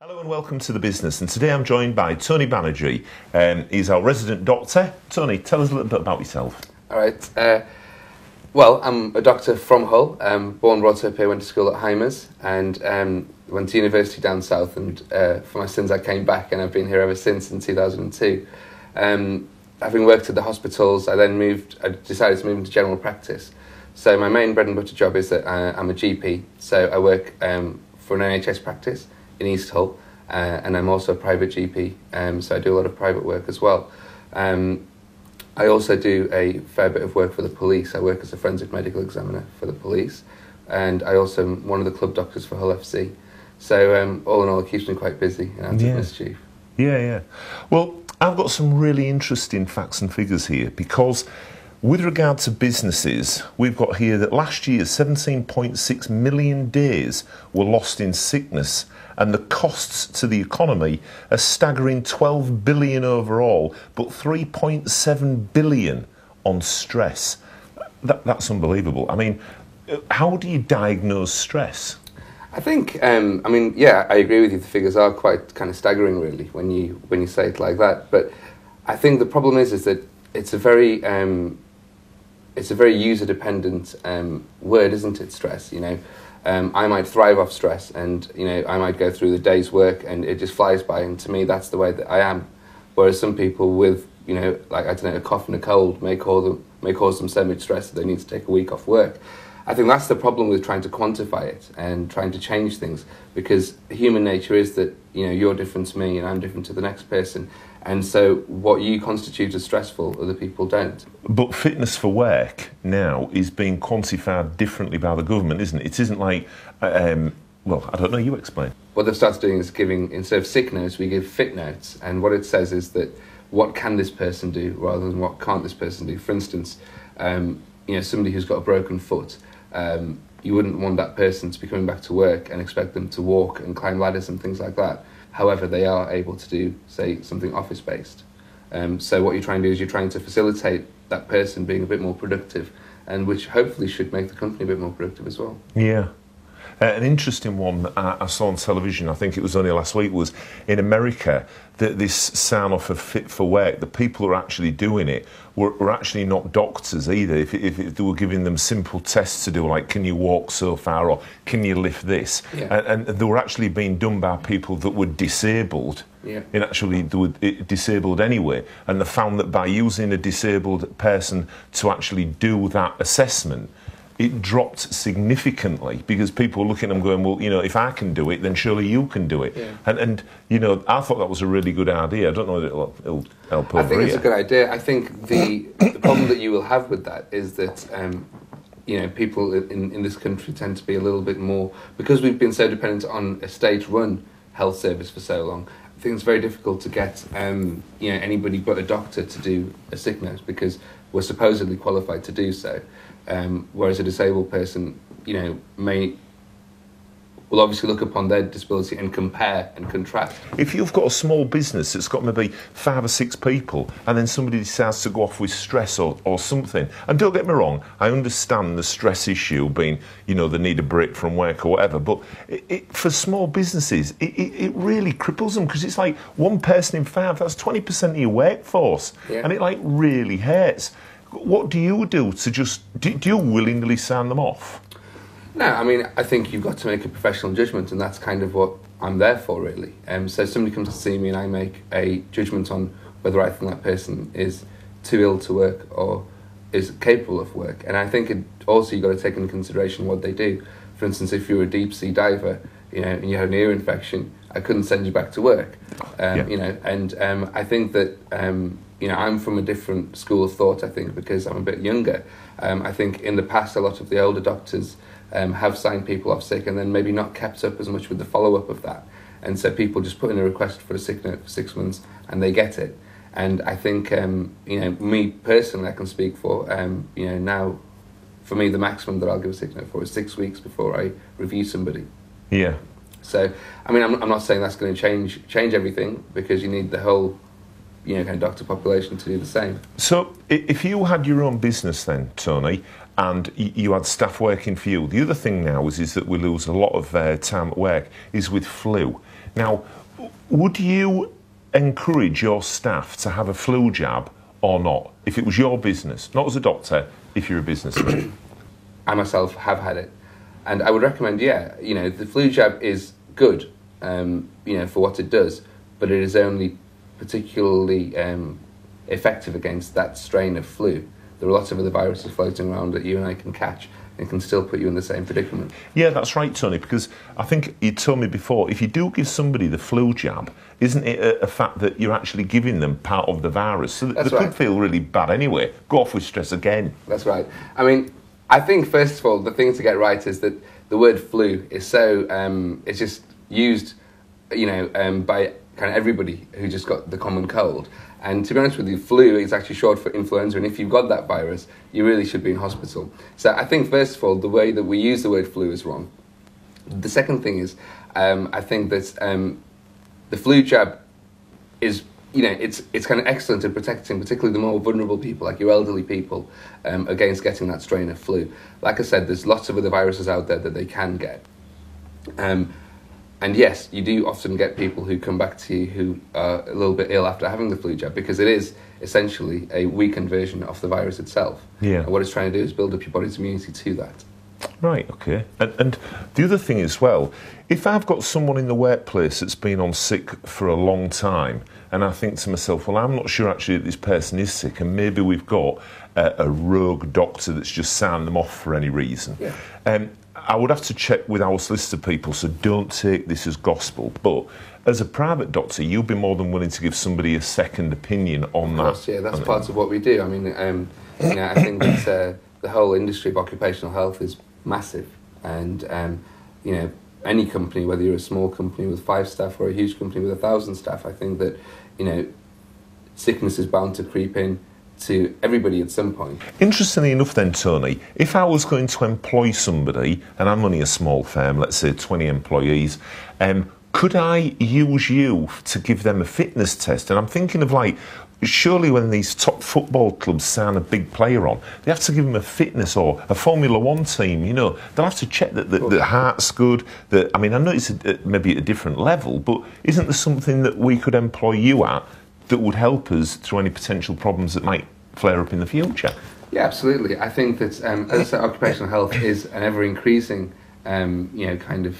Hello and welcome to The Business, and today I'm joined by Tony Banerjee. He's our resident doctor. Tony, tell us a little bit about yourself. All right. Well, I'm a doctor from Hull. Born, brought up here, went to school at Heimers, and went to university down south. And for my sins, I came back, and I've been here ever since in 2002. Having worked at the hospitals, I decided to move into general practice. So my main bread and butter job is that I'm a GP. So I work for an NHS practice in East Hull, and I'm also a private GP, so I do a lot of private work as well. I also do a fair bit of work for the police. I work as a forensic medical examiner for the police, and I also am one of the club doctors for Hull FC. So all in all, it keeps me quite busy and out of mischief. Yeah. Well, I've got some really interesting facts and figures here, because with regard to businesses, we've got here that last year 17.6 million days were lost in sickness, and the costs to the economy are staggering 12 billion overall, but 3.7 billion on stress. That's unbelievable. I mean, how do you diagnose stress? I think, I agree with you. The figures are quite kind of staggering, really, when you say it like that. But I think the problem is that it's a very user-dependent word, isn't it? Stress, you know. I might thrive off stress, and I might go through the day's work and it just flies by, and to me that's the way that I am. Whereas some people with a cough and a cold may cause them so much stress that they need to take a week off work. I think that's the problem with trying to quantify it and trying to change things, because human nature is that you're different to me and I'm different to the next person, and so what you constitute as stressful, other people don't. But fitness for work now is being quantified differently by the government, isn't it? It isn't like, well, I don't know, you explain. What they've started doing is giving, instead of sick notes, we give fit notes, and what it says is that what can this person do rather than what can't this person do. For instance, somebody who's got a broken foot, you wouldn't want that person to be coming back to work and expect them to walk and climb ladders and things like that. However, they are able to do, say, something office-based. So what you're trying to do is you're trying to facilitate that person being a bit more productive, and which hopefully should make the company a bit more productive as well. Yeah. An interesting one that I saw on television, I think it was only last week, was in America, that this sign-off of fit for work, the people who are actually doing it were actually not doctors either. If they were giving them simple tests to do, like, can you walk so far, or can you lift this? Yeah. And they were actually being done by people that were disabled. Yeah. And actually they were disabled anyway. And they found that by using a disabled person to actually do that assessment, it dropped significantly, because people were looking at them going, well, if I can do it, then surely you can do it. Yeah. And I thought that was a really good idea. I don't know if it'll help over I think here. it's a good idea. I think the problem that you will have with that is that, people in this country tend to be a little bit more, because we've been so dependent on a state-run health service for so long. I think it's very difficult to get anybody but a doctor to do a sick note, because we're supposedly qualified to do so. Whereas a disabled person, will obviously look upon their disability and compare and contrast. If you've got a small business that's got maybe 5 or 6 people, and then somebody decides to go off with stress or something, and don't get me wrong, I understand the stress issue being, they need a break from work or whatever, but for small businesses, it really cripples them, because it's like 1 person in 5, that's 20% of your workforce, and it really hurts. What do you do to do you willingly sign them off? No, I think you've got to make a professional judgment, and that's kind of what I'm there for, really. So somebody comes to see me and I make a judgment on whether I think that person is too ill to work or is capable of work. And I think you've got to take into consideration what they do. For instance, if you're a deep sea diver, and you have an ear infection, I couldn't send you back to work. I think that I'm from a different school of thought, I think, because I'm a bit younger. I think in the past, a lot of the older doctors have signed people off sick and then maybe not kept up as much with the follow-up of that. And so people just put in a request for a sick note for 6 months and they get it. And I think, me personally, I can speak for, now, for me, the maximum that I'll give a sick note for is 6 weeks before I review somebody. Yeah. So, I'm not saying that's going to change everything, because you need the whole kind of doctor population to do the same. So if you had your own business then, Tony, and you had staff working for you, the other thing now is that we lose a lot of time at work is with flu. Now, would you encourage your staff to have a flu jab or not? If it was your business, not as a doctor, if you're a businessman. I myself have had it, and I would recommend, the flu jab is good, for what it does, but it is only particularly effective against that strain of flu. There are lots of other viruses floating around that you and I can catch and can still put you in the same predicament. Yeah, that's right, Tony, because I think you told me before, if you do give somebody the flu jab, isn't it a fact that you're actually giving them part of the virus? So they could feel really bad anyway. Go off with stress again. That's right. I mean, I think, first of all, the thing to get right is that the word flu is so, it's just used, by kind of everybody who just got the common cold. And to be honest with you, flu is actually short for influenza, and if you've got that virus, you really should be in hospital. So I think, first of all, the way that we use the word flu is wrong. The second thing is, I think that the flu jab is, it's kind of excellent at protecting particularly the more vulnerable people, like your elderly people, against getting that strain of flu. Like I said, there's lots of other viruses out there that they can get. And yes, you do often get people who come back to you who are a little bit ill after having the flu jab, because it is essentially a weakened version of the virus itself. Yeah. And what it's trying to do is build up your body's immunity to that. Right, okay. And the other thing as well, if I've got someone in the workplace that's been on sick for a long time, and I think to myself, well, I'm not sure actually that this person is sick, and maybe we've got a rogue doctor that's just signed them off for any reason. Yeah. I would have to check with our solicitor people, so don't take this as gospel. But as a private doctor, you'd be more than willing to give somebody a second opinion on that. Of course, yeah, that's part of what we do. I mean, I think that the whole industry of occupational health is massive, and any company, whether you're a small company with 5 staff or a huge company with 1,000 staff, I think that sickness is bound to creep in to everybody at some point. Interestingly enough then, Tony, if I was going to employ somebody, and I'm only a small firm, let's say 20 employees, could I use you to give them a fitness test? And I'm thinking of surely when these top football clubs sign a big player on, they have to give them a fitness, or a Formula One team, they'll have to check that the heart's good. I mean, I know it's maybe at a different level, but isn't there something that we could employ you at that would help us through any potential problems that might flare up in the future? Yeah, absolutely. I think that, as I said, occupational health is an ever-increasing, kind of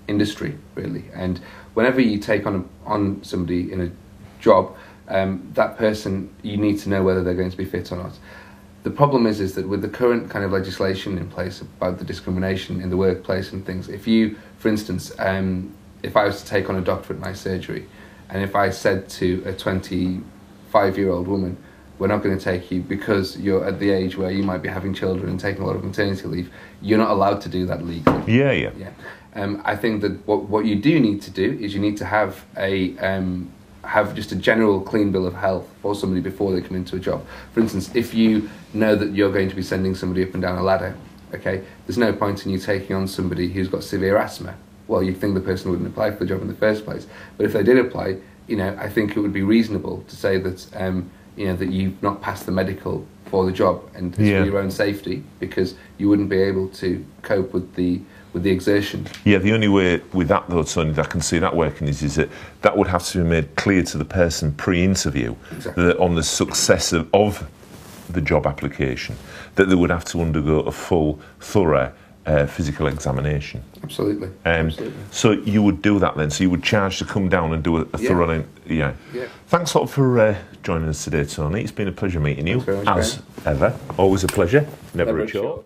industry, really. And whenever you take on somebody in a job, that person, you need to know whether they're going to be fit or not. The problem is that with the current kind of legislation in place about the discrimination in the workplace and things, if you, for instance, if I was to take on a doctor at my surgery, and if I said to a 25-year-old woman, we're not going to take you because you're at the age where you might be having children and taking a lot of maternity leave, you're not allowed to do that legally. Yeah. I think that what you do need to do is you need to have have just a general clean bill of health for somebody before they come into a job. For instance, if you know that you're going to be sending somebody up and down a ladder, okay, there's no point in you taking on somebody who's got severe asthma. Well, you'd think the person wouldn't apply for the job in the first place. But if they did apply, I think it would be reasonable to say that, that you've not passed the medical for the job, and it's for your own safety, because you wouldn't be able to cope with the exertion. Yeah, the only way with that, though, Tony, that I can see that working is that would have to be made clear to the person pre-interview, that on the success of the job application, that they would have to undergo a full, thorough physical examination. Absolutely. So you would do that then? So you would charge to come down and do a thorough... Yeah. Thanks a lot for joining us today, Tony. It's been a pleasure meeting you. As ever. Always a pleasure. Never a chore.